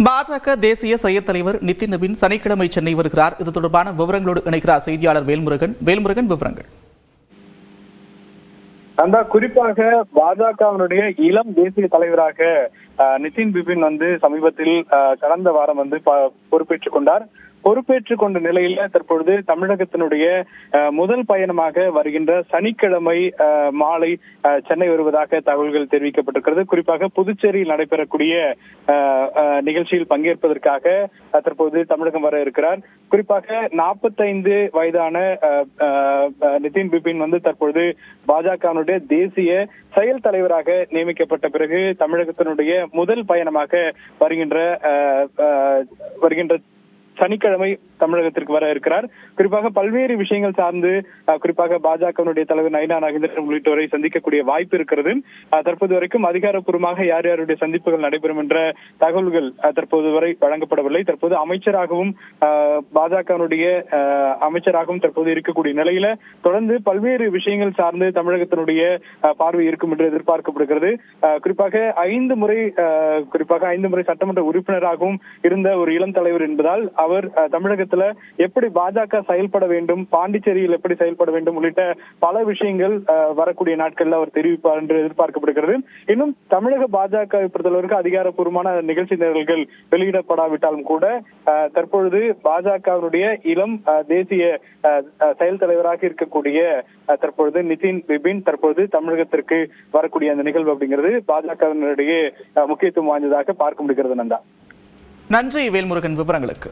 பாஜக தேசிய செயற் தலைவர் நிதின் நவீன் சனிக்கிழமை சென்னை வருகிறார். இது தொடர்பான விவரங்களோடு இணைக்கிறார் செய்தியாளர் வேல்முருகன். விவரங்கள். அந்த குறிப்பாக பாஜகவினுடைய இளம் தேசிய தலைவராக நிதின் பிபின் சமீபத்தில் கடந்த வாரம் பொறுப்பேற்றுக் கொண்டார். பொறுப்பேற்றுக் கொண்ட நிலையில தற்பொழுது தமிழகத்தினுடைய முதல் பயணமாக வருகின்ற சனிக்கிழமை மாலை சென்னை வருவதாக தகவல்கள் தெரிவிக்கப்பட்டிருக்கிறது. குறிப்பாக புதுச்சேரியில் நடைபெறக்கூடிய நிகழ்ச்சியில் பங்கேற்பதற்காக தற்போது தமிழகம் வர இருக்கிறார். குறிப்பாக 45 வயதான நிதின் பிபின் தற்பொழுது பாஜகவினுடைய தேசிய செயல் தலைவராக நியமிக்கப்பட்ட பிறகு தமிழகத்தினுடைய முதல் பயணமாக வருகின்ற சனிக்கிழமை தமிழகத்திற்கு வர இருக்கிறார். குறிப்பாக பல்வேறு விஷயங்கள் சார்ந்து குறிப்பாக பாஜகவினுடைய தலைவர் நயினா நாகேந்திரன் உள்ளிட்டோரை சந்திக்கக்கூடிய வாய்ப்பு இருக்கிறது. தற்போது வரைக்கும் அதிகாரப்பூர்வமாக யார் யாருடைய சந்திப்புகள் நடைபெறும் என்ற தகவல்கள் தற்போது வரை வழங்கப்படவில்லை. தற்போது அமைச்சராகவும் பாஜகவினுடைய அமைச்சராகவும் தற்போது இருக்கக்கூடிய நிலையில தொடர்ந்து பல்வேறு விஷயங்கள் சார்ந்து தமிழகத்தினுடைய பார்வை இருக்கும் என்று எதிர்பார்க்கப்படுகிறது. குறிப்பாக 5 முறை சட்டமன்ற உறுப்பினராகவும் இருந்த ஒரு இளம் தலைவர் என்பதால் அவர் தமிழகத்துல எப்படி பாஜக செயல்பட வேண்டும், பாண்டிச்சேரியில் எப்படி செயல்பட வேண்டும் உள்ளிட்ட பல விஷயங்கள் வரக்கூடிய நாட்கள்ல அவர் தெரிவிப்பார் என்று எதிர்பார்க்கப்படுகிறது. இன்னும் தமிழக பாஜக பொறுத்தளவிற்கு அதிகாரப்பூர்வமான நிகழ்ச்சி நிரல்கள் வெளியிடப்படாவிட்டாலும் கூட தற்பொழுது பாஜகவினுடைய இளம் தேசிய செயல் தலைவராக இருக்கக்கூடிய தற்பொழுது நிதின் பிபின் தற்பொழுது தமிழகத்திற்கு வரக்கூடிய அந்த நிகழ்வு அப்படிங்கிறது பாஜகவினுடைய முக்கியத்துவம் வாய்ந்ததாக பார்க்க முடிகிறது. நன்றி வேல்முருகன் விவரங்களுக்கு.